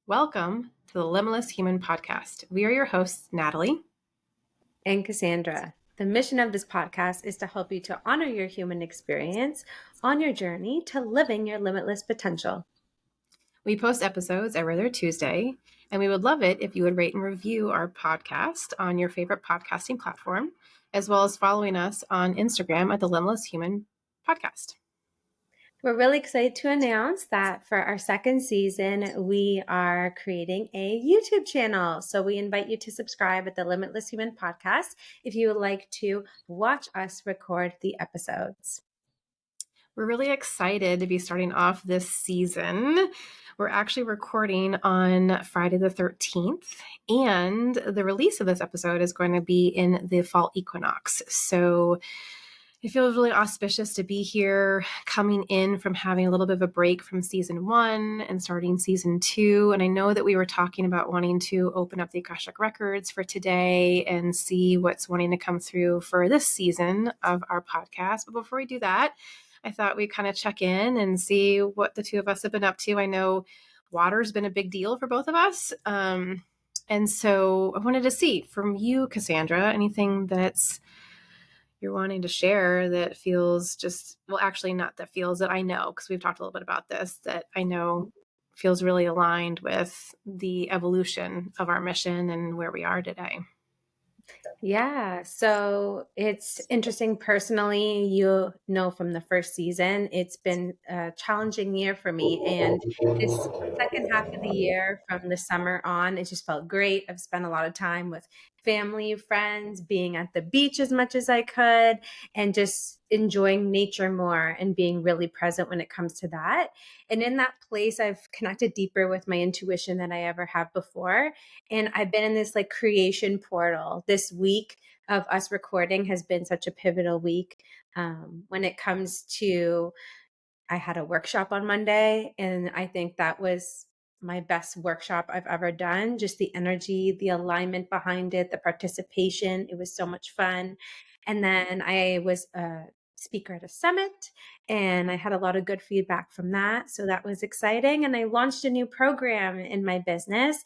Welcome to the Limitless Human Podcast. We are your hosts, Natalie and Cassandra. The mission of this podcast is to help you to honor your human experience on your journey to living your limitless potential. We post episodes every other Tuesday, and we would love it if you would rate and review our podcast on your favorite podcasting platform, as well as following us on Instagram at the Limitless Human Podcast. We're really excited to announce that for our second season, we are creating a YouTube channel. So we invite you to subscribe at the Limitless Human Podcast if you would like to watch us record the episodes. We're really excited to be starting off this season. We're actually recording on Friday the 13th, and the release of this episode is going to be in the fall equinox. So it feels really auspicious to be here, coming in from having a little bit of a break from season 1 and starting season 2. And I know that we were talking about wanting to open up the Akashic Records for today and see what's wanting to come through for this season of our podcast. But before we do that, I thought we'd kind of check in and see what the two of us have been up to. I know water's been a big deal for both of us. And so I wanted to see from you, Cassandra, anything that's you're wanting to share that feels actually not that feels that I know, because we've talked a little bit about this, that I know feels really aligned with the evolution of our mission and where we are today. Yeah, so it's interesting personally, you know, from the first season, it's been a challenging year for me. And this second half of the year from the summer on, it just felt great. I've spent a lot of time with family, friends, being at the beach as much as I could, and just enjoying nature more and being really present when it comes to that. And in that place, I've connected deeper with my intuition than I ever have before. And I've been in this like creation portal. This week of us recording has been such a pivotal week. When it comes to, I had a workshop on Monday, and I think that was my best workshop I've ever done. Just the energy, the alignment behind it, the participation. It was so much fun. And then I was a speaker at a summit, and I had a lot of good feedback from that. So that was exciting. And I launched a new program in my business.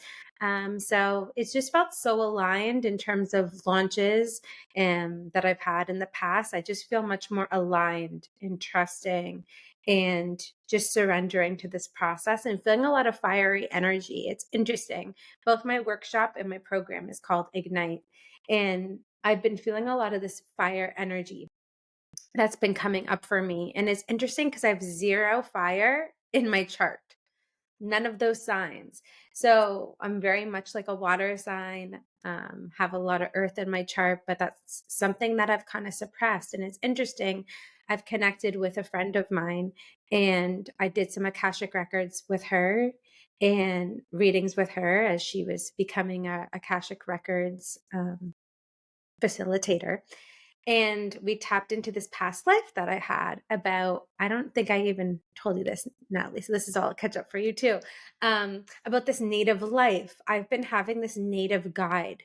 So it's just felt so aligned in terms of launches that I've had in the past. I just feel much more aligned and trusting and just surrendering to this process and feeling a lot of fiery energy. It's interesting. Both my workshop and my program is called Ignite. And I've been feeling a lot of this fire energy that's been coming up for me. And it's interesting because I have zero fire in my chart, none of those signs. So I'm very much like a water sign, have a lot of earth in my chart, but that's something that I've kind of suppressed. And it's interesting. I've connected with a friend of mine, and I did some Akashic Records with her and readings with her as she was becoming a Akashic Records facilitator. And we tapped into this past life that I had about, I don't think I even told you this, Natalie. So this is all a catch up for you too. About this native life. I've been having this native guide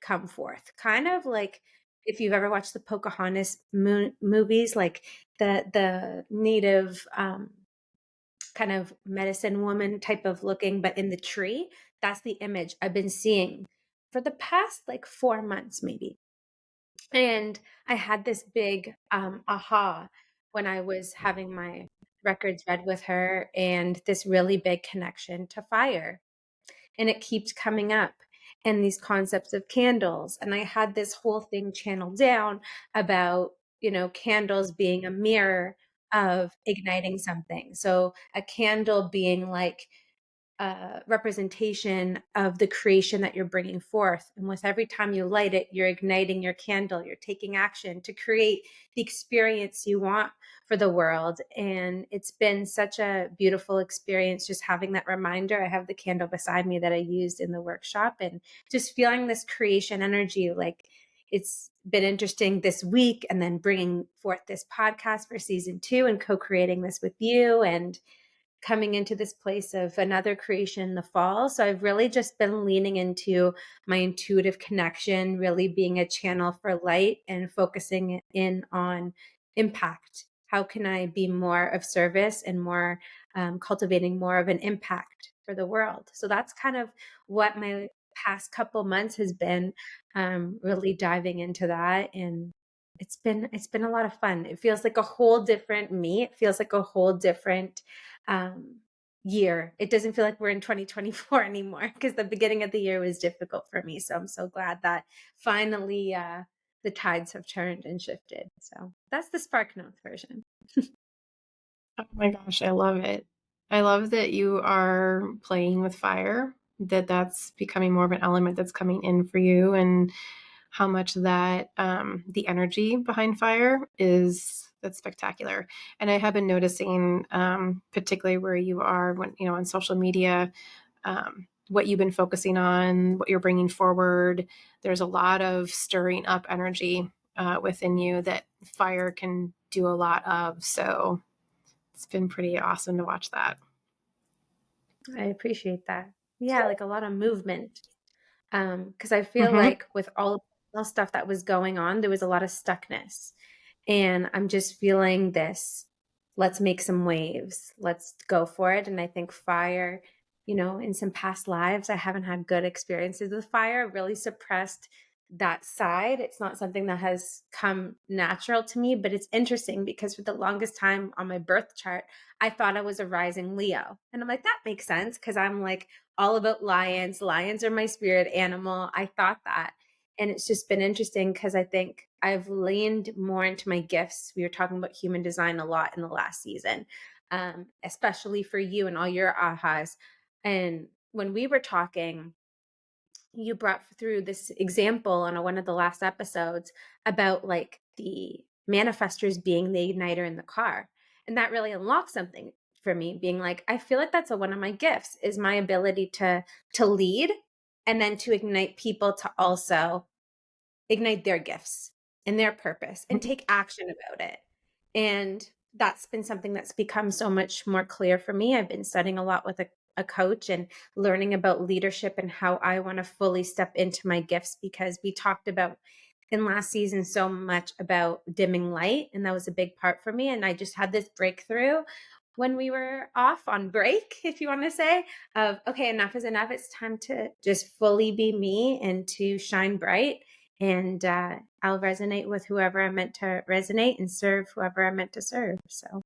come forth, kind of like if you've ever watched the Pocahontas movies, like the native kind of medicine woman type of looking, but in the tree. That's the image I've been seeing for the past like 4 months, maybe. And I had this big aha when I was having my records read with her, and this really big connection to fire. And it keeps coming up, and these concepts of candles. And I had this whole thing channeled down about, candles being a mirror of igniting something. So a candle being like representation of the creation that you're bringing forth. And with every time you light it, you're igniting your candle, you're taking action to create the experience you want for the world. And it's been such a beautiful experience just having that reminder. I have the candle beside me that I used in the workshop, and just feeling this creation energy. Like, it's been interesting this week, and then bringing forth this podcast for season 2 and co-creating this with you, and coming into this place of another creation in the fall. So I've really just been leaning into my intuitive connection, really being a channel for light and focusing in on impact. How can I be more of service and more cultivating more of an impact for the world. So that's kind of what my past couple months has been, really diving into that. And it's been a lot of fun. It feels like a whole different me. It feels like a whole different um, year. It doesn't feel like we're in 2024 anymore, because the beginning of the year was difficult for me. So I'm so glad that finally the tides have turned and shifted. So that's the Spark Notes version. Oh my gosh, I love it. I love that you are playing with fire, that that's becoming more of an element that's coming in for you, and how much that the energy behind fire is that's spectacular. And I have been noticing, particularly where you are when on social media, what you've been focusing on, what you're bringing forward. There's a lot of stirring up energy within you that fire can do a lot of. So it's been pretty awesome to watch that. I appreciate that. Yeah, like a lot of movement. Because I feel Mm-hmm. like with all of the stuff that was going on, there was a lot of stuckness. And I'm just feeling this, let's make some waves. Let's go for it. And I think fire, in some past lives, I haven't had good experiences with fire, really suppressed that side. It's not something that has come natural to me, but it's interesting because for the longest time on my birth chart, I thought I was a rising Leo. And I'm like, that makes sense because I'm like all about lions. Lions are my spirit animal. I thought that. And it's just been interesting because I think I've leaned more into my gifts. We were talking about human design a lot in the last season, especially for you and all your ahas. And when we were talking, you brought through this example on one of the last episodes about like the manifestors being the igniter in the car. And that really unlocked something for me, being like, I feel like that's one of my gifts, is my ability to lead and then to ignite people to also ignite their gifts and their purpose and take action about it. And that's been something that's become so much more clear for me. I've been studying a lot with a coach and learning about leadership and how I want to fully step into my gifts, because we talked about in last season so much about dimming light. And that was a big part for me. And I just had this breakthrough when we were off on break, if you want to say, of, okay, enough is enough. It's time to just fully be me and to shine bright. And I'll resonate with whoever I'm meant to resonate and serve whoever I'm meant to serve. So,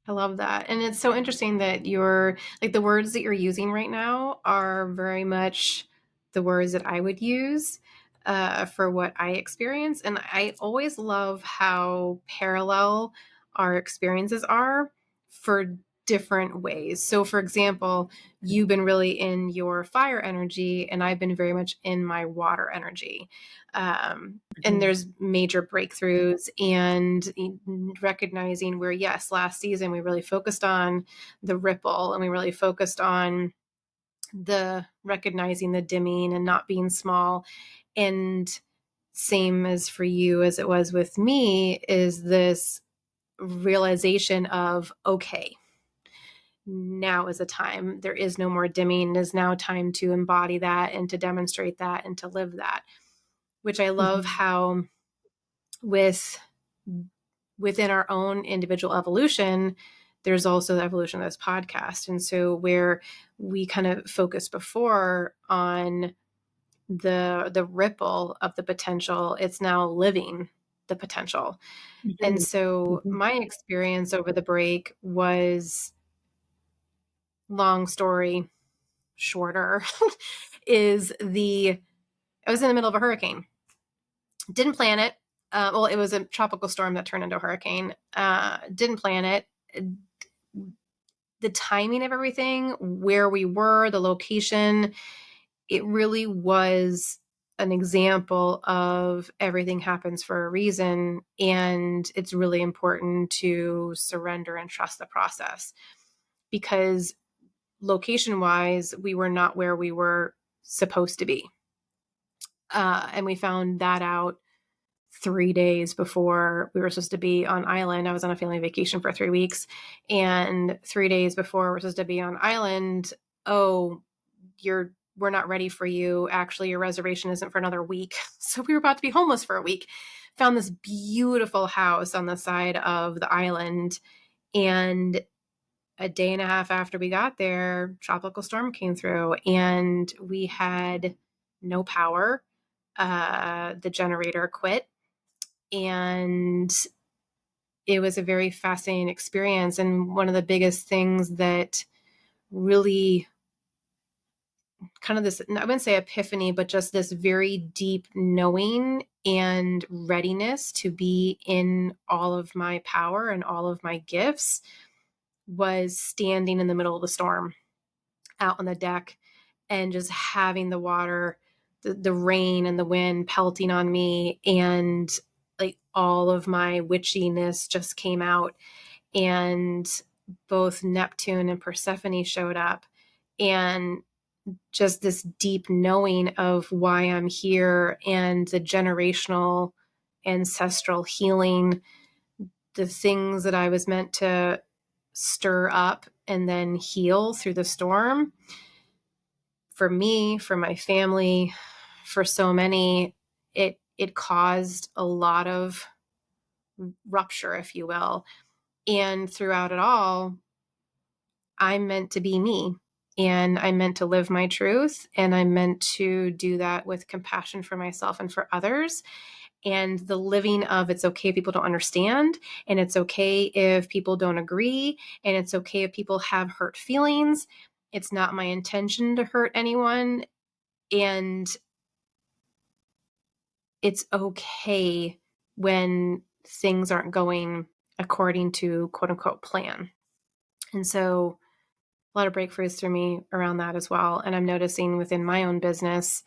I love that. And it's so interesting that you're like the words that you're using right now are very much the words that I would use for what I experience. And I always love how parallel our experiences are for different ways. So, for example, you've been really in your fire energy, and I've been very much in my water energy. And mhm. there's major breakthroughs and recognizing where, yes, last season we really focused on the ripple, and we really focused on the recognizing the dimming and not being small. And same as for you as it was with me, is this realization of, okay, now is the time. There is no more dimming. It is now time to embody that and to demonstrate that and to live that, which I love Mhm. how with within our own individual evolution, there's also the evolution of this podcast. And so where we kind of focused before on the ripple of the potential, it's now living the potential. And Mhm. so Mhm. my experience over the break was, long story shorter, is I was in the middle of a hurricane. Didn't plan it. Well, it was a tropical storm that turned into a hurricane. Didn't plan it. The timing of everything, where we were, the location, it really was an example of everything happens for a reason. And it's really important to surrender and trust the process, because location wise, we were not where we were supposed to be. And we found that out 3 days before we were supposed to be on island. I was on a family vacation for 3 weeks. And 3 days before we're supposed to be on island, oh, we're not ready for you. Actually, your reservation isn't for another week. So we were about to be homeless for a week. Found this beautiful house on the side of the island. And a day and a half after we got there, tropical storm came through and we had no power. The generator quit, and it was a very fascinating experience. And one of the biggest things that really kind of this, I wouldn't say epiphany, but just this very deep knowing and readiness to be in all of my power and all of my gifts was standing in the middle of the storm out on the deck and just having the water, the rain and the wind pelting on me, and like all of my witchiness just came out, and both Neptune and Persephone showed up, and just this deep knowing of why I'm here and the generational ancestral healing, the things that I was meant to stir up and then heal through the storm. For me, for my family, for so many, it caused a lot of rupture, if you will. And throughout it all, I'm meant to be me, and I'm meant to live my truth, and I'm meant to do that with compassion for myself and for others. And the living of it's okay if people don't understand, and it's okay if people don't agree, and it's okay if people have hurt feelings. It's not my intention to hurt anyone, and it's okay when things aren't going according to quote unquote plan. And so a lot of breakthroughs through me around that as well. And I'm noticing within my own business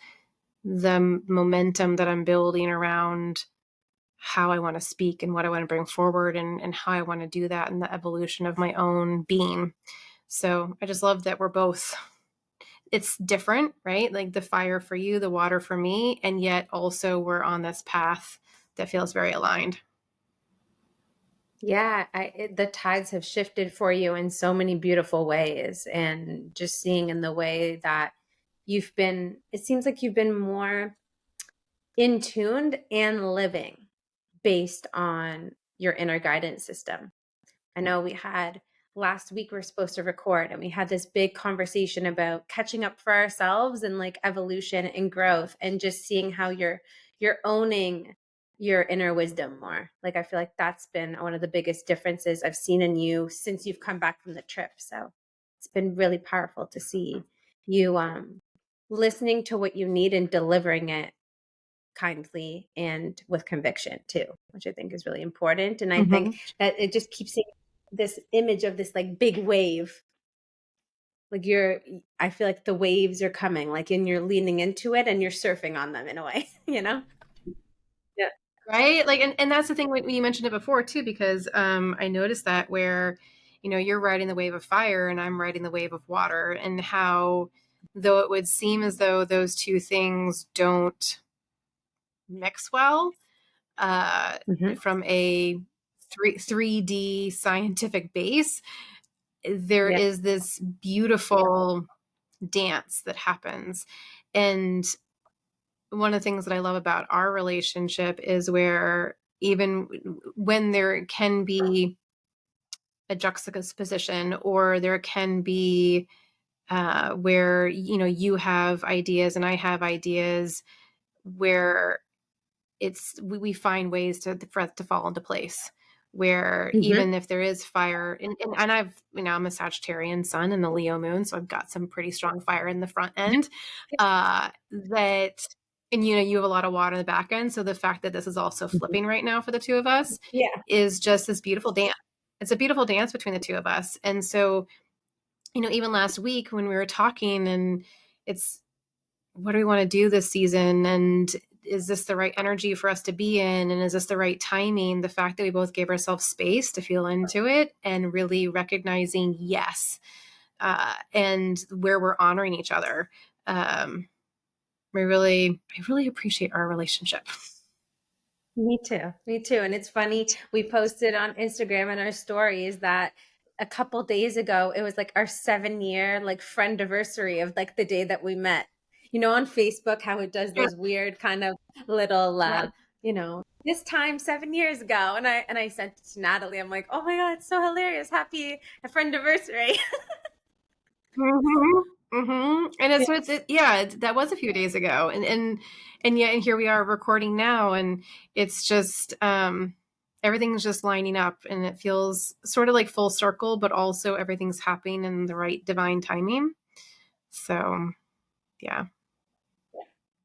the momentum that I'm building around how I want to speak and what I want to bring forward, and how I want to do that in the evolution of my own being. So I just love that we're both, it's different, right? Like the fire for you, the water for me, and yet also we're on this path that feels very aligned. Yeah, the tides have shifted for you in so many beautiful ways, and just seeing in the way that you've been, it seems like you've been more in tuned and living based on your inner guidance system. I know we had last week, we were supposed to record, and we had this big conversation about catching up for ourselves and like evolution and growth, and just seeing how you're owning your inner wisdom more. Like I feel like that's been one of the biggest differences I've seen in you since you've come back from the trip. So it's been really powerful to see you listening to what you need and delivering it kindly and with conviction too, which I think is really important. And I think Mm-hmm. that it just keeps seeing this image of this like big wave. Like I feel like the waves are coming, like, and you're leaning into it and you're surfing on them in a way, you know? Yeah. Right. Like, and that's the thing when you mentioned it before too, because I noticed that where, you're riding the wave of fire and I'm riding the wave of water, and how, though it would seem as though those two things don't mix well, uh, Mm-hmm. from a 3D scientific base, there Yeah. is this beautiful dance that happens. And one of the things that I love about our relationship is where even when there can be a juxtaposition, or there can be where you have ideas and I have ideas, where we find ways for it to fall into place, where Mm-hmm. even if there is fire, and I've, I'm a Sagittarian sun and a Leo moon, so I've got some pretty strong fire in the front end, that, and you have a lot of water in the back end, so the fact that this is also flipping right now for the two of us Yeah. is just this beautiful dance. It's a beautiful dance between the two of us. And so, even last week when we were talking, and it's, what do we want to do this season, and is this the right energy for us to be in, and is this the right timing, the fact that we both gave ourselves space to feel into it and really recognizing yes, and where we're honoring each other, I really appreciate our relationship. Me too. Me too. And it's funny, we posted on Instagram and our stories that a couple days ago, it was like our 7 year like friend anniversary of like the day that we met. On Facebook, how it does Yeah. those weird kind of little Yeah. you know, this time 7 years ago. And I sent it to Natalie. I'm like, oh my God, it's so hilarious. Happy friendiversary. Mm-hmm. Mm-hmm. And Yeah. it's, so that was a few days ago. And yet, and here we are recording now, and it's just, everything's just lining up, and it feels sort of like full circle, but also everything's happening in the right divine timing. So, yeah.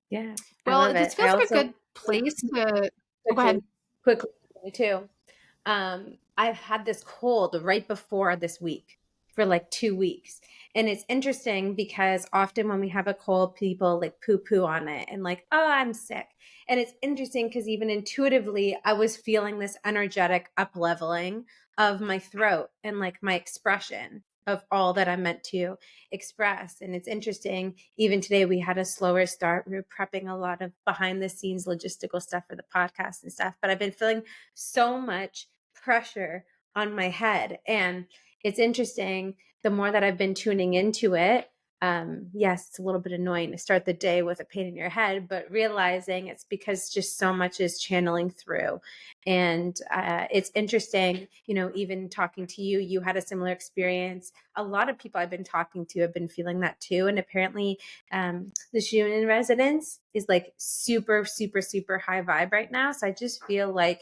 Yeah, I Well, love it it. I feels like a also good place to, oh, go ahead. quickly too. I've had this cold right before this week for like 2 weeks. And it's interesting because often when we have a cold, people like poo poo on it and like, oh, I'm sick. And it's interesting because even intuitively, I was feeling this energetic up leveling of my throat and like my expression of all that I'm meant to express. And it's interesting. Even today, we had a slower start. We were prepping a lot of behind the scenes logistical stuff for the podcast and stuff. But I've been feeling so much pressure on my head. And it's interesting, the more that I've been tuning into it, yes, it's a little bit annoying to start the day with a pain in your head, but realizing it's because just so much is channeling through. And it's interesting, even talking to you, you had a similar experience. A lot of people I've been talking to have been feeling that too. And apparently, the Schumann resonance is like super, super, super high vibe right now. So I just feel like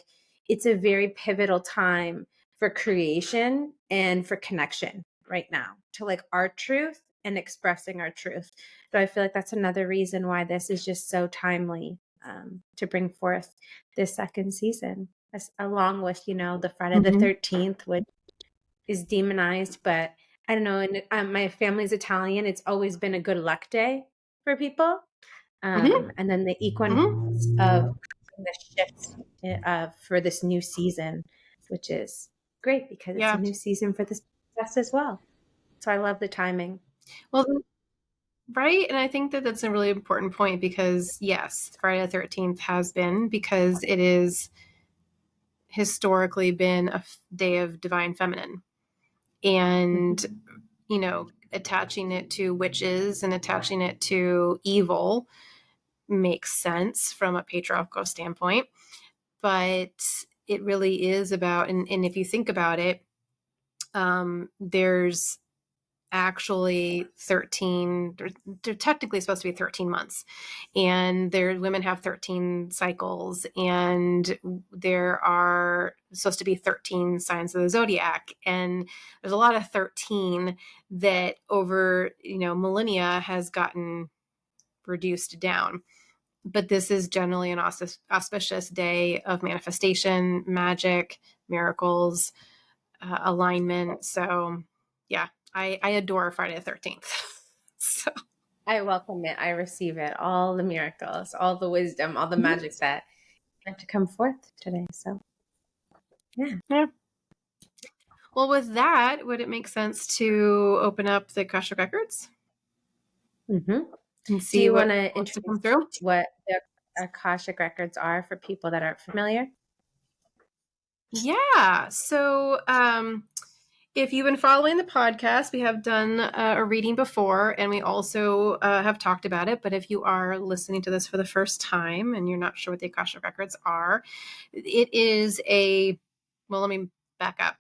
it's a very pivotal time for creation and for connection right now to like our truth and expressing our truth. So I feel like that's another reason why this is just so timely, to bring forth this second season, along with, the Friday the Mm-hmm. 13th, which is demonized, but I don't know. And my family's Italian. It's always been a good luck day for people. Mm-hmm. And then the equinox Mm-hmm. of the shift for this new season, which is great because it's a Yeah. new season for this podcast as well. So I love the timing. Well, right. And I think that that's a really important point because, yes, Friday the 13th has been, because it is historically been a day of divine feminine. And, Mhm. attaching it to witches and attaching it to evil makes sense from a patriarchal standpoint. But it really is about, and if you think about it, there's actually 13, they're technically supposed to be 13 months, and their women have 13 cycles, and there are supposed to be 13 signs of the zodiac, and there's a lot of 13 that over millennia has gotten reduced down. But this is generally an auspicious day of manifestation, magic, miracles, alignment. So, yeah, I adore Friday the 13th. So, I welcome it. I receive it. All the miracles, all the wisdom, all the magic that meant to come forth today. So, yeah. yeah. Well, with that, would it make sense to open up the Akashic Records Hmm. and Do see you want what to wants to come introduce through? what the Akashic Records are for people that aren't familiar? Yeah. So, if you've been following the podcast, we have done a reading before, and we also have talked about it. But if you are listening to this for the first time and you're not sure what the Akashic Records are, it is well, let me back up.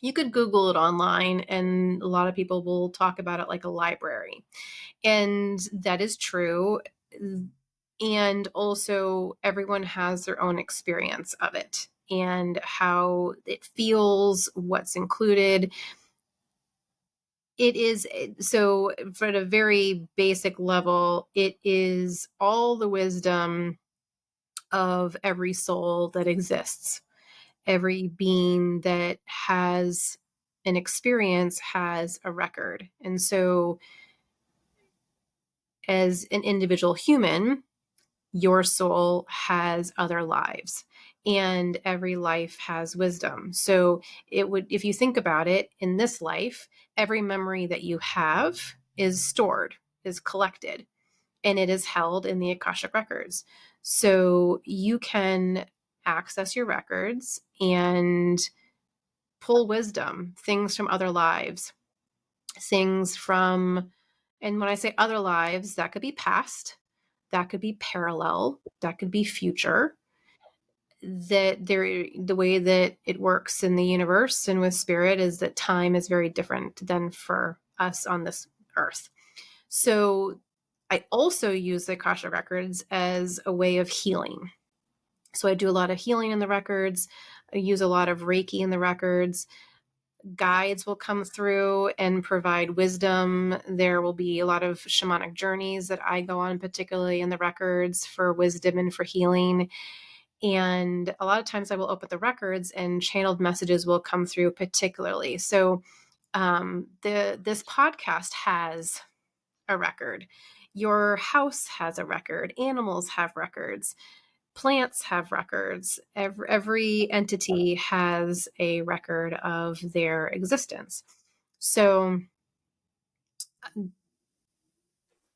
You could Google it online, and a lot of people will talk about it like a library. And that is true. And also, everyone has their own experience of it and how it feels, what's included. It is so, at a very basic level, it is all the wisdom of every soul that exists. Every being that has an experience has a record. And so, as an individual human, your soul has other lives, and every life has wisdom. So if you think about it, in this life, every memory that you have is stored, is collected, and it is held in the Akashic Records. So you can access your records and pull wisdom, things from other lives, things from, and when I say other lives, that could be past, that could be parallel, that could be future. that the way that it works in the universe and with spirit is that time is very different than for us on this earth. So I also use the Akashic Records as a way of healing. So I do a lot of healing in the records. I use a lot of Reiki in the records. Guides will come through and provide wisdom. There will be a lot of shamanic journeys that I go on, particularly in the records, for wisdom and for healing. And a lot of times I will open the records and channeled messages will come through particularly. So this podcast has a record. Your house has a record. Animals have records. Plants have records. Every entity has a record of their existence. So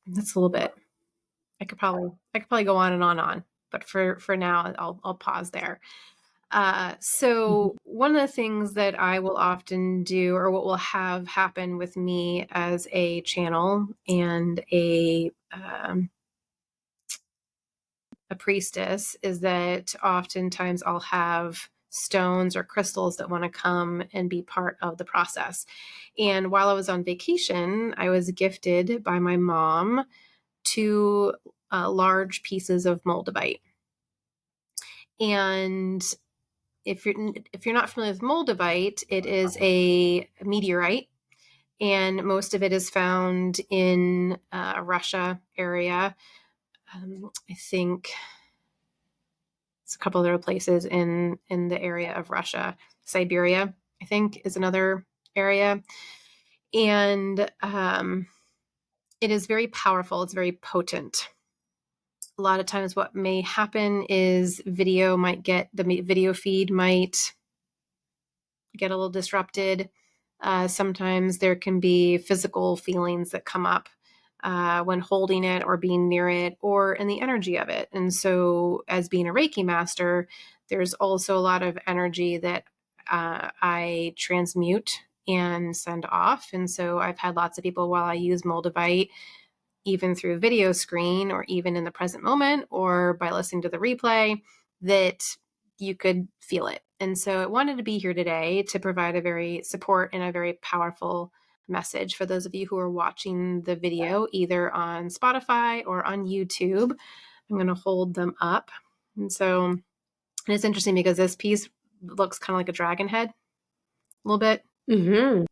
that's a little bit. I could probably go on and on, but for now, I'll pause there. So one of the things that I will often do, or what will have happen with me as a channel and a priestess, is that oftentimes I'll have stones or crystals that want to come and be part of the process. And while I was on vacation, I was gifted by my mom two large pieces of moldavite. And if you're not familiar with moldavite, it is a meteorite, and most of it is found in Russia area. I think it's a couple other places in the area of Russia. Siberia, I think, is another area. And it is very powerful. It's very potent. A lot of times what may happen is the video feed might get a little disrupted. Sometimes there can be physical feelings that come up when holding it or being near it or in the energy of it. And so, as being a Reiki master, there's also a lot of energy that I transmute and send off. And so, I've had lots of people, while I use Moldavite, even through video screen or even in the present moment or by listening to the replay, that you could feel it. And so I wanted to be here today to provide a very support and a very powerful message for those of you who are watching the video either on Spotify or on YouTube. I'm going to hold them up. And so, and it's interesting because this piece looks kind of like a dragon head a little bit. Mm-hmm.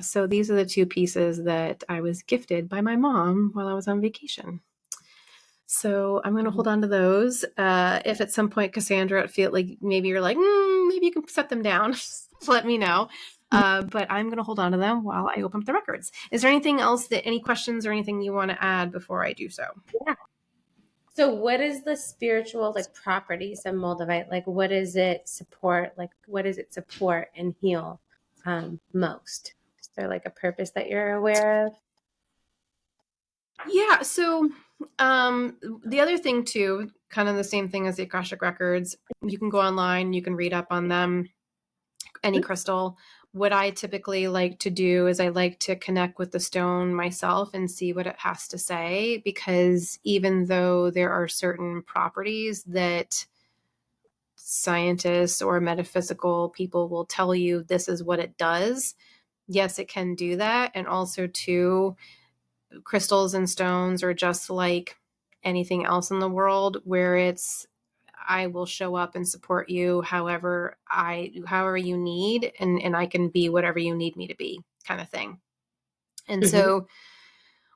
So these are the two pieces that I was gifted by my mom while I was on vacation. So I'm going to hold on to those. If at some point, Cassandra, feel like maybe you're like, maybe you can set them down, let me know. But I'm going to hold on to them while I open up the records. Is there anything else any questions or anything you want to add before I do so? Yeah. So what is the spiritual properties of moldavite? What does it support? What does it support and heal most? Is there a purpose that you're aware of? Yeah. So the other thing too, kind of the same thing as the Akashic Records, you can go online, you can read up on them, any crystal. What I typically like to do is I like to connect with the stone myself and see what it has to say, because even though there are certain properties that scientists or metaphysical people will tell you this is what it does, yes, it can do that. And also too, crystals and stones are just like anything else in the world, where I will show up and support you however you need, and I can be whatever you need me to be, kind of thing. And so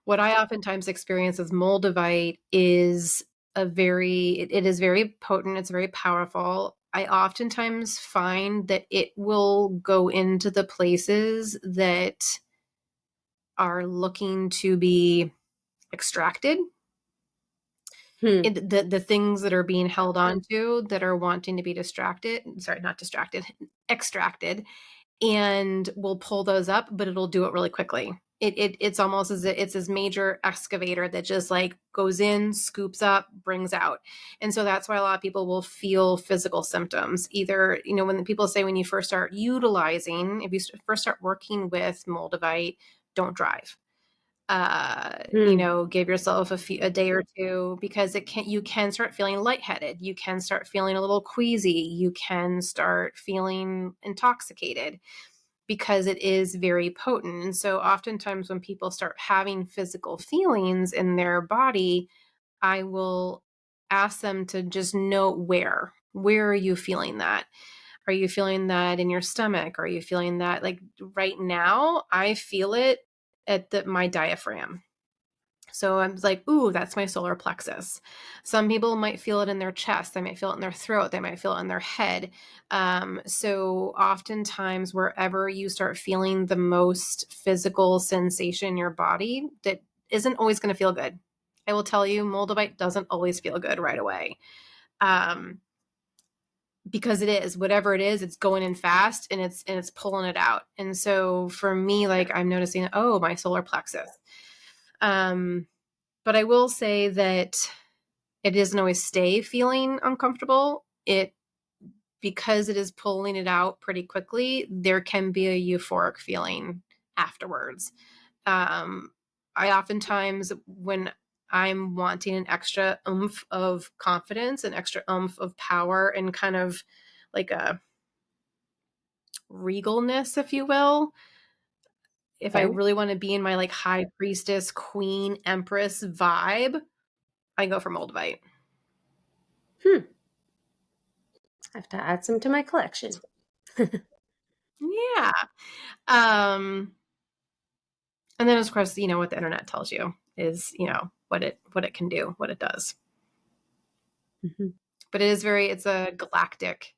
what I oftentimes experience with moldavite is it is very potent, it's very powerful. I oftentimes find that it will go into the places that are looking to be extracted. The things that are being held on to that are wanting to be extracted, and we'll pull those up, but it'll do it really quickly. It's almost as it's this major excavator that just goes in, scoops up, brings out. And so that's why a lot of people will feel physical symptoms. Either, when the people say, when you first start utilizing, if you first start working with moldavite, don't drive. Give yourself a day or two, because you can start feeling lightheaded. You can start feeling a little queasy. You can start feeling intoxicated, because it is very potent. And so oftentimes when people start having physical feelings in their body, I will ask them to just note where are you feeling that? Are you feeling that in your stomach? Are you feeling that, like right now, I feel it at my diaphragm. So I'm like, ooh, that's my solar plexus. Some people might feel it in their chest. They might feel it in their throat. They might feel it in their head. So oftentimes, wherever you start feeling the most physical sensation in your body, that isn't always going to feel good. I will tell you, Moldavite doesn't always feel good right away. Because it is, whatever it is, it's going in fast, and it's pulling it out. And so for me, like, I'm noticing, oh, my solar plexus. But I will say that it doesn't always stay feeling uncomfortable. Because it is pulling it out pretty quickly, there can be a euphoric feeling afterwards. I oftentimes, when I'm wanting an extra oomph of confidence, an extra oomph of power, and kind of like a regalness, if you will, if I Okay. really want to be in my like high priestess, queen, empress vibe, I go for Moldavite. I have to add some to my collection. Yeah. Um, and then of course, what the internet tells you is, what it can do, what it does. Mhm. But it's a galactic,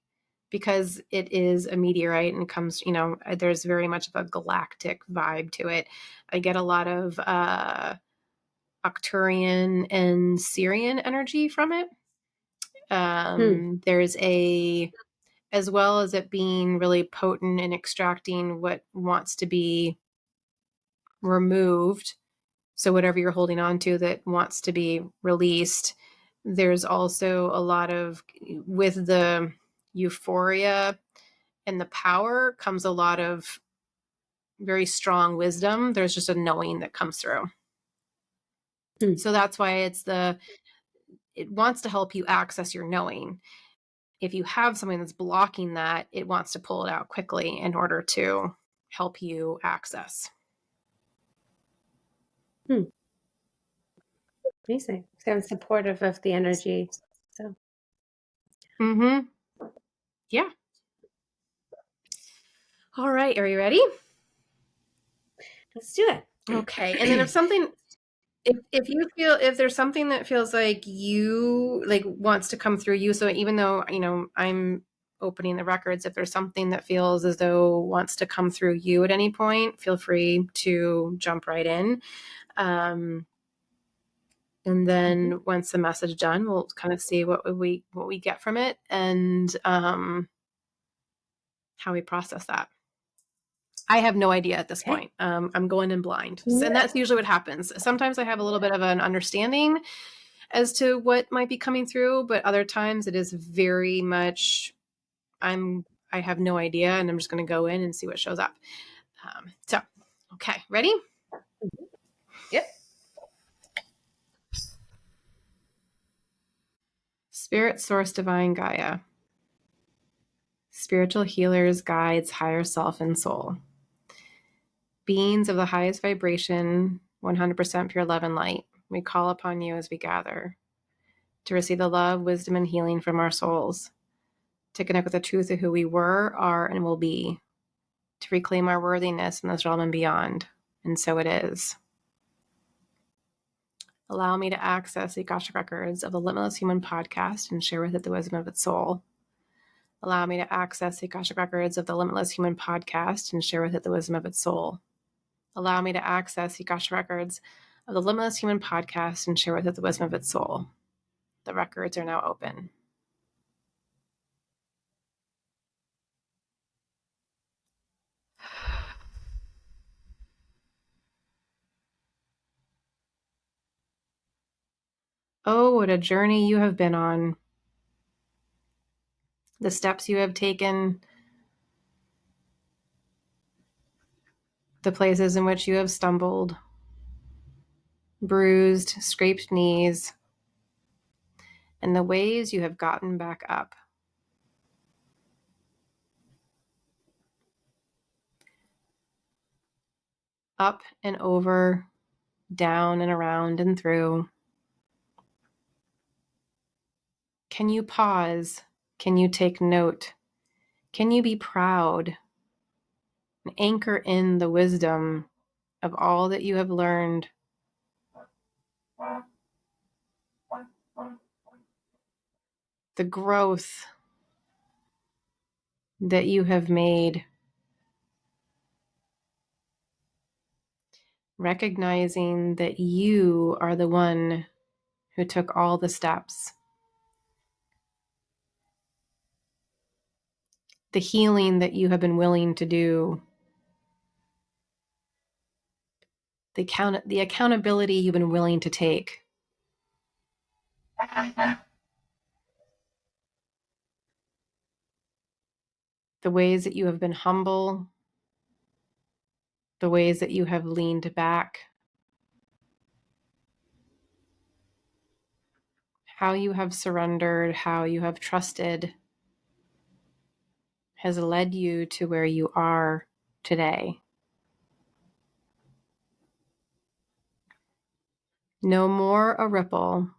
because it is a meteorite and comes, there's very much of a galactic vibe to it. I get a lot of Arcturian and Syrian energy from it. Hmm. There's as well as it being really potent in extracting what wants to be removed. So whatever you're holding on to that wants to be released, there's also a lot of, with the euphoria and the power comes a lot of very strong wisdom. There's just a knowing that comes through. Hmm. So that's why it wants to help you access your knowing. If you have something that's blocking that, it wants to pull it out quickly in order to help you access. Hmm. Amazing. Sounds supportive of the energy. So Mm-hmm. Yeah. All right. Are you ready? let's do Okay. And then if you feel, if there's something that feels like you like wants to come through you, so even though, I'm opening the records, if there's something that feels as though wants to come through you at any point, feel free to jump right in. And Mhm. then once the message done, we'll kind of see what we get from it, and how we process that. I have no idea at this Okay. point. I'm going in blind, and Yeah. that's usually what happens. Sometimes I have a little bit of an understanding as to what might be coming through, but other times it is very much I have no idea, and I'm just going to go in and see what shows up. So, okay, ready? Mhm. Yep. Spirit, source, divine, Gaia, spiritual healers, guides, higher self, and soul. Beings of the highest vibration, 100% pure love and light, we call upon you as we gather to receive the love, wisdom, and healing from our souls, to connect with the truth of who we were, are, and will be, to reclaim our worthiness in this realm and beyond. And so it is. Allow me to access the Akashic Records of the Limitless Human Podcast and share with it the wisdom of its soul. Allow me to access the Akashic Records of the Limitless Human Podcast and share with it the wisdom of its soul. Allow me to access the Akashic Records of the Limitless Human Podcast and share with it the wisdom of its soul. The records are now open. Oh, what a journey you have been on. The steps you have taken, the places in which you have stumbled, bruised, scraped knees, and the ways you have gotten back up. Up and over, down and around and through. Can you pause? Can you take note? Can you be proud and anchor in the wisdom of all that you have learned? The growth that you have made. Recognizing that you are the one who took all the steps. The healing that you have been willing to do. The accountability you've been willing to take. The ways that you have been humble. The ways that you have leaned back. How you have surrendered, how you have trusted has led you to where you are today. No more a ripple.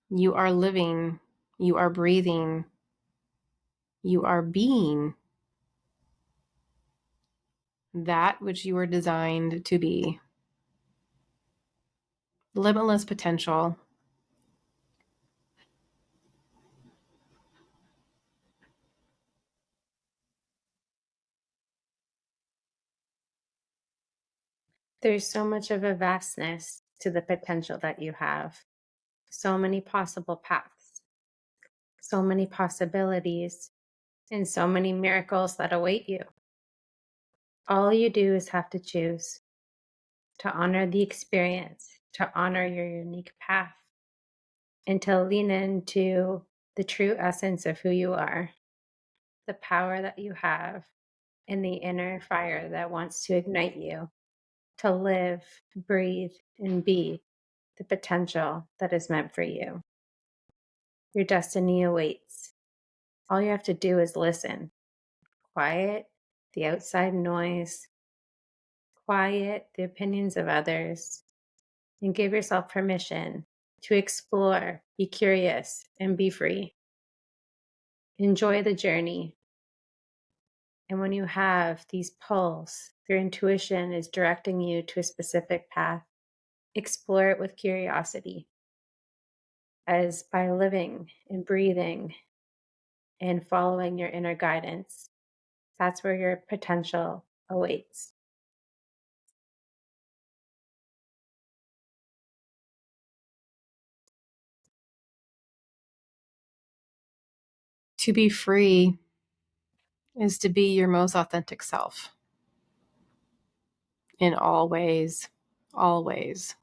You are living, you are breathing, you are being that which you are designed to be. Limitless potential. There's so much of a vastness to the potential that you have. So many possible paths, so many possibilities, and so many miracles that await you. All you do is have to choose to honor the experience, to honor your unique path, and to lean into the true essence of who you are, the power that you have, and the inner fire that wants to ignite you to live, breathe, and be the potential that is meant for you. Your destiny awaits. All you have to do is listen. Quiet the outside noise, quiet the opinions of others, and give yourself permission to explore, be curious, and be free. Enjoy the journey. And when you have these pulls, your intuition is directing you to a specific path, explore it with curiosity. As by living and breathing and following your inner guidance, that's where your potential awaits. To be free is to be your most authentic self in all ways, always.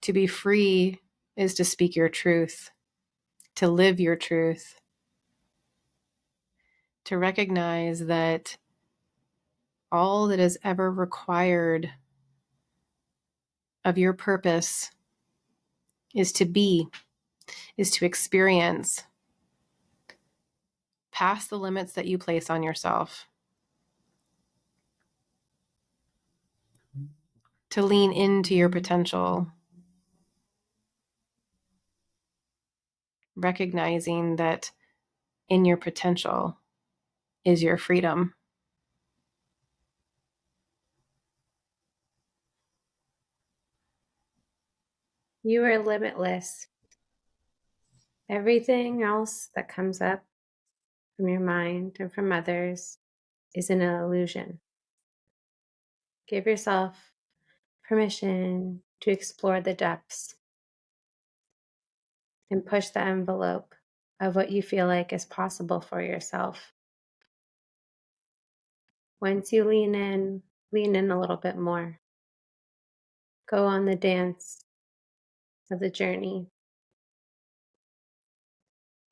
To be free is to speak your truth, to live your truth, to recognize that all that is ever required of your purpose is to be, is to experience past the limits that you place on yourself, to lean into your potential, recognizing that in your potential is your freedom. You are limitless. Everything else that comes up from your mind and from others is an illusion. Give yourself permission to explore the depths and push the envelope of what you feel like is possible for yourself. Once you lean in a little bit more. Go on the dance of the journey.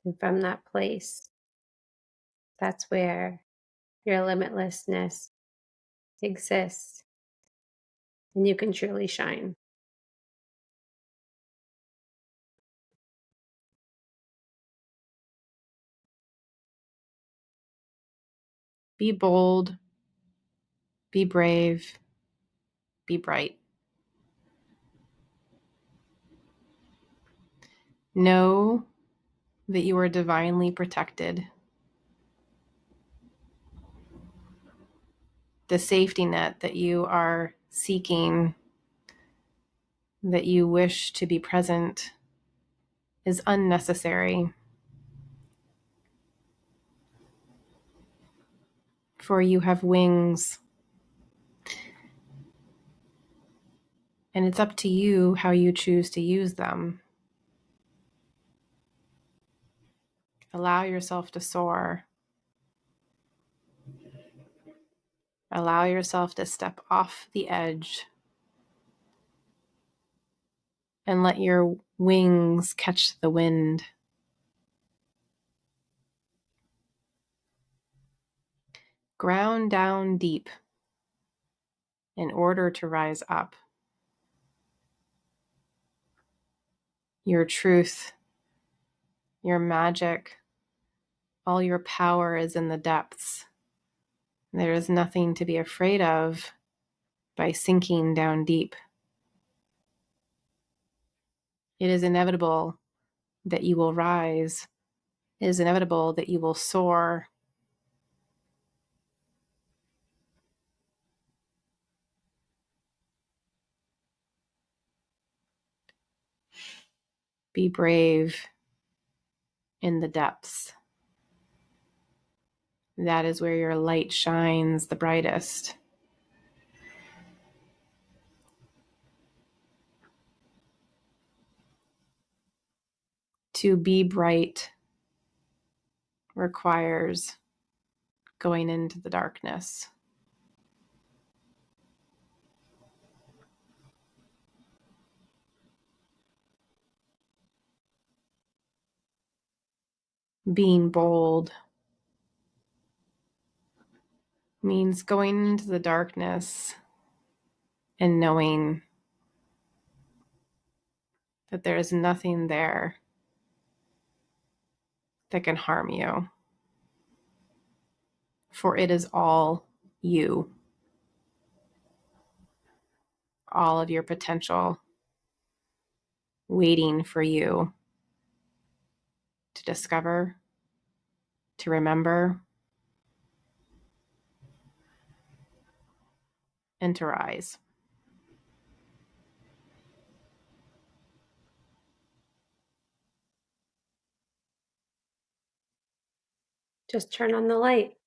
And from that place, that's where your limitlessness exists and you can truly shine. Be bold, be brave, be bright. Know that you are divinely protected. The safety net that you are seeking, that you wish to be present, is unnecessary. For you have wings, and it's up to you how you choose to use them. Allow yourself to soar. Allow yourself to step off the edge and let your wings catch the wind. Ground down deep in order to rise up. Your truth, your magic, all your power is in the depths. There is nothing to be afraid of by sinking down deep. It is inevitable that you will rise. It is inevitable that you will soar. Be brave in the depths. That is where your light shines the brightest. To be bright requires going into the darkness. Being bold means going into the darkness and knowing that there is nothing there that can harm you, for it is all you, all of your potential waiting for you to discover, to remember, and to rise. Just turn on the light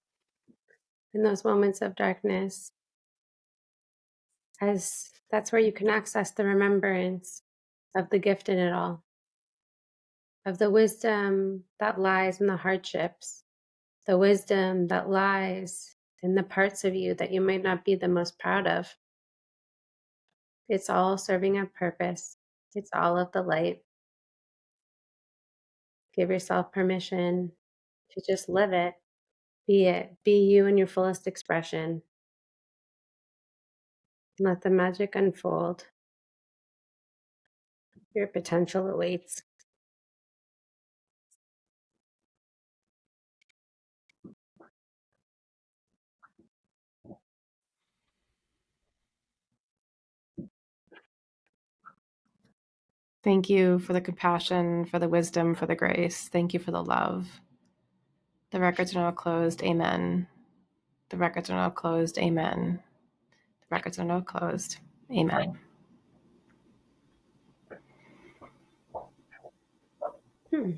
in those moments of darkness, as that's where you can access the remembrance of the gift in it all, of the wisdom that lies in the hardships, the wisdom that lies in the parts of you that you might not be the most proud of. It's all serving a purpose. It's all of the light. Give yourself permission to just live it. Be you in your fullest expression. Let the magic unfold. Your potential awaits. Thank you for the compassion, for the wisdom, for the grace. Thank you for the love. The records are now closed. Amen. The records are now closed. Amen. The records are now closed. Amen. Hmm.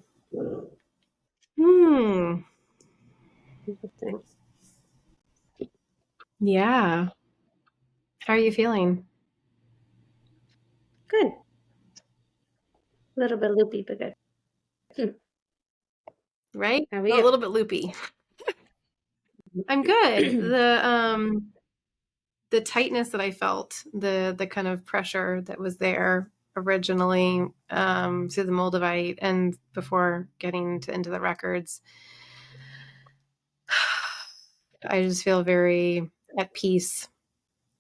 Interesting. Yeah. How are you feeling? Good. A little bit loopy, but good. Right? How are A you? little bit loopy. I'm good. The tightness that I felt, the kind of pressure that was there, originally through the Moldavite and before getting into the records. I just feel very at peace,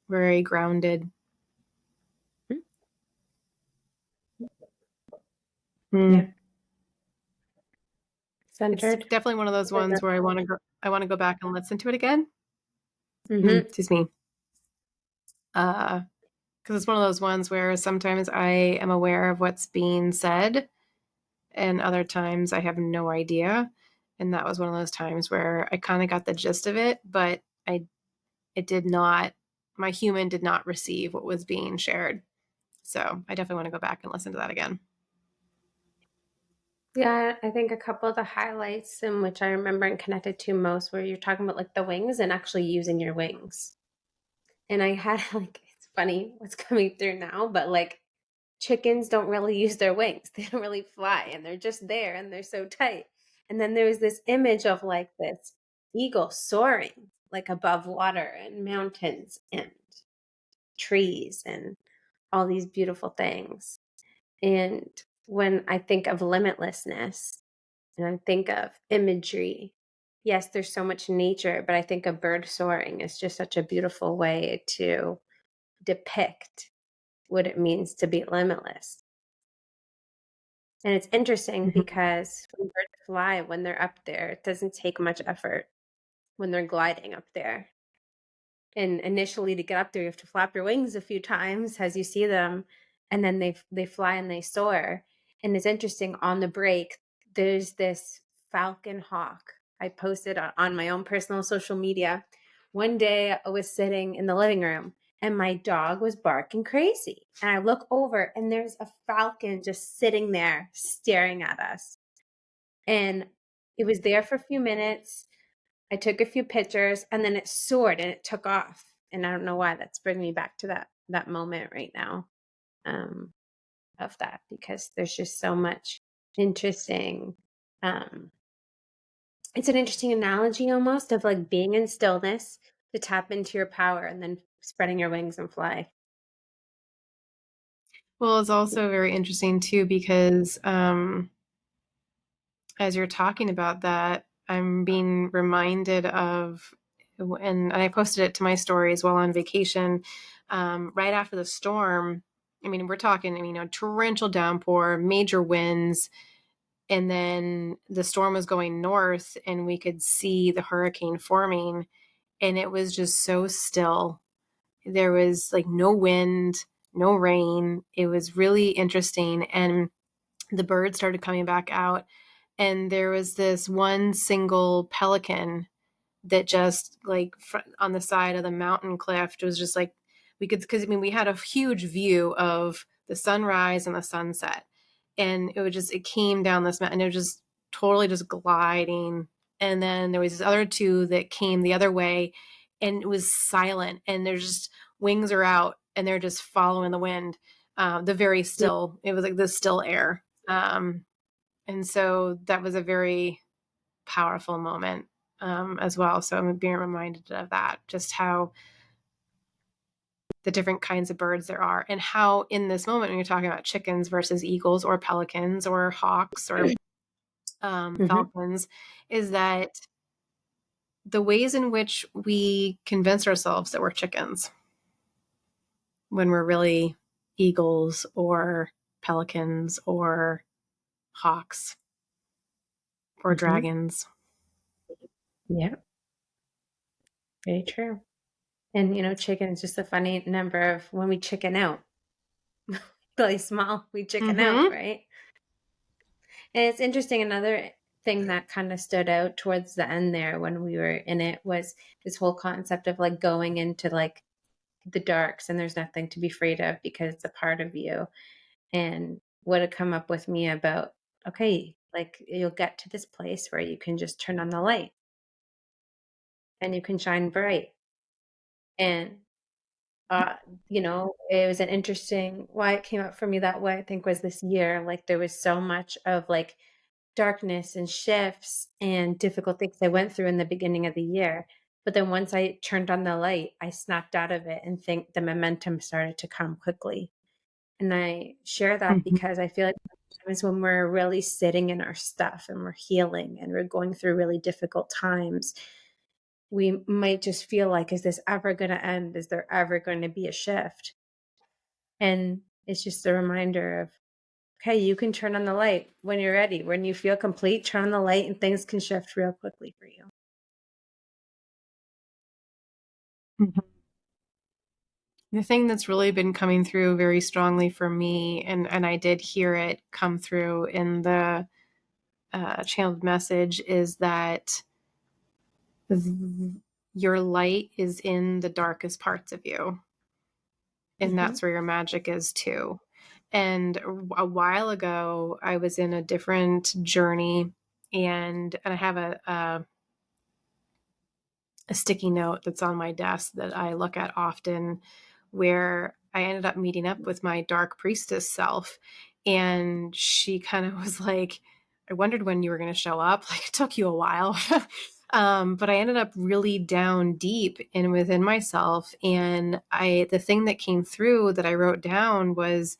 very grounded. Yeah. Mm. It's Centered. definitely one of those ones where I want to go. I want to go back and listen to it again. Mm-hmm. Excuse me. Because it's one of those ones where sometimes I am aware of what's being said, and other times I have no idea. And that was one of those times where I kind of got the gist of it, but it did not. My human did not receive what was being shared. So I definitely want to go back and listen to that again. Yeah, I think a couple of the highlights in which I remember and connected to most where you're talking about like the wings and actually using your wings. And I had like, it's funny what's coming through now, but like chickens don't really use their wings. They don't really fly and they're just there and they're so tight. And then there's this image of like this eagle soaring like above water and mountains and trees and all these beautiful things. And when I think of limitlessness and I think of imagery, yes, there's so much nature, but I think a bird soaring is just such a beautiful way to depict what it means to be limitless. And it's interesting Mhm. because when birds fly, when they're up there, it doesn't take much effort when they're gliding up there. And initially to get up there, you have to flap your wings a few times as you see them, and then they fly and they soar. And it's interesting on the break, there's this falcon hawk. I posted on my own personal social media. One day I was sitting in the living room and my dog was barking crazy. And I look over and there's a falcon just sitting there staring at us. And it was there for a few minutes. I took a few pictures and then it soared and it took off. And I don't know why that's bringing me back to that moment right now, um, of that, because there's just so much interesting. Um, it's an interesting analogy almost of like being in stillness to tap into your power and then spreading your wings and fly. Well, it's also very interesting too because as you're talking about that, I'm being reminded of, and I posted it to my stories while on vacation, right after the storm. I mean, we're talking, torrential downpour, major winds, and then the storm was going north, and we could see the hurricane forming, and it was just so still. There was like no wind, no rain. It was really interesting, and the birds started coming back out, and there was this one single pelican that just like on the side of the mountain cliff. It was just like we could, because we had a huge view of the sunrise and the sunset, and it came down this mountain. It was just totally just gliding, and then there was these other two that came the other way, and it was silent, and there's just wings are out, and they're just following the wind. The very still, it was like the still air. And so that was a very powerful moment as well. So I'm being reminded of that, just how the different kinds of birds there are, and how in this moment when you're talking about chickens versus eagles or pelicans or hawks or Mm-hmm. falcons, is that the ways in which we convince ourselves that we're chickens when we're really eagles or pelicans or hawks or Mm-hmm. dragons. Yeah, very true. And chicken is just a funny number of when we chicken out. Really small, we chicken out, Mm-hmm. right? And it's interesting, another thing that kind of stood out towards the end there when we were in it was this whole concept of like going into like the darks and there's nothing to be afraid of because it's a part of you. And what had come up with me about, okay, like you'll get to this place where you can just turn on the light and you can shine bright. And uh, it was an interesting why it came up for me that way, I think was this year. Like there was so much of like darkness and shifts and difficult things I went through in the beginning of the year. But then once I turned on the light, I snapped out of it and think the momentum started to come quickly. And I share that Mhm. because I feel like sometimes when we're really sitting in our stuff and we're healing and we're going through really difficult times, we might just feel like, is this ever going to end? Is there ever going to be a shift? And it's just a reminder of, okay, you can turn on the light when you're ready. When you feel complete, turn on the light and things can shift real quickly for you. Mhm. The thing that's really been coming through very strongly for me, and I did hear it come through in the channeled message, is that your light is in the darkest parts of you, and Hmm. that's where your magic is too. And a while ago, I was in a different journey, and I have a sticky note that's on my desk that I look at often, where I ended up meeting up with my dark priestess self. And she kind of was like, I wondered when you were going to show up. Like, it took you a while. But I ended up really down deep and within myself. And the thing that came through that I wrote down was,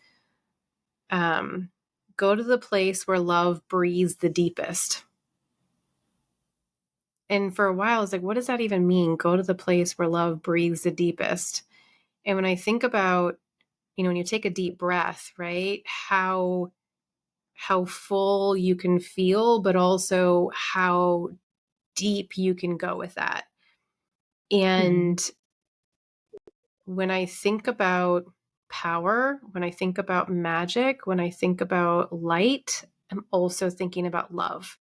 um, go to the place where love breathes the deepest. And for a while, I was like, what does that even mean? Go to the place where love breathes the deepest. And when I think about, when you take a deep breath, right? How full you can feel, but also how deep you can go with that. Hmm. And when I think about power, when I think about magic, when I think about light, I'm also thinking about love.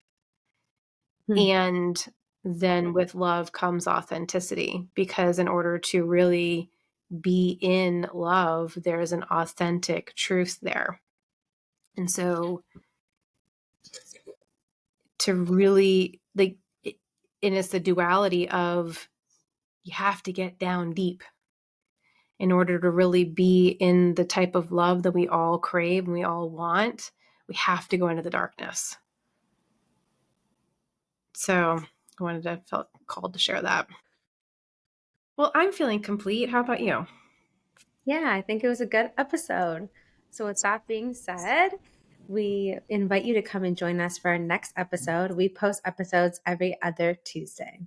And then with love comes authenticity, because in order to really be in love, there's an authentic truth there. And so to really like, and it's the duality of, you have to get down deep in order to really be in the type of love that we all crave and we all want. We have to go into the darkness. So I felt called to share that. Well, I'm feeling complete. How about you? Yeah, I think it was a good episode. So, with that being said, we invite you to come and join us for our next episode. We post episodes every other Tuesday.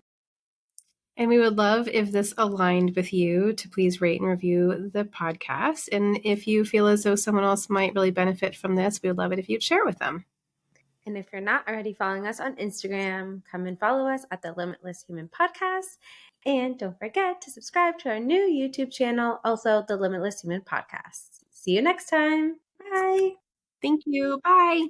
And we would love if this aligned with you to please rate and review the podcast. And if you feel as though someone else might really benefit from this, we would love it if you'd share with them. And if you're not already following us on Instagram, come and follow us at the Limitless Human Podcast. And don't forget to subscribe to our new YouTube channel, also the Limitless Human Podcast. See you next time. Bye. Thank you. Bye.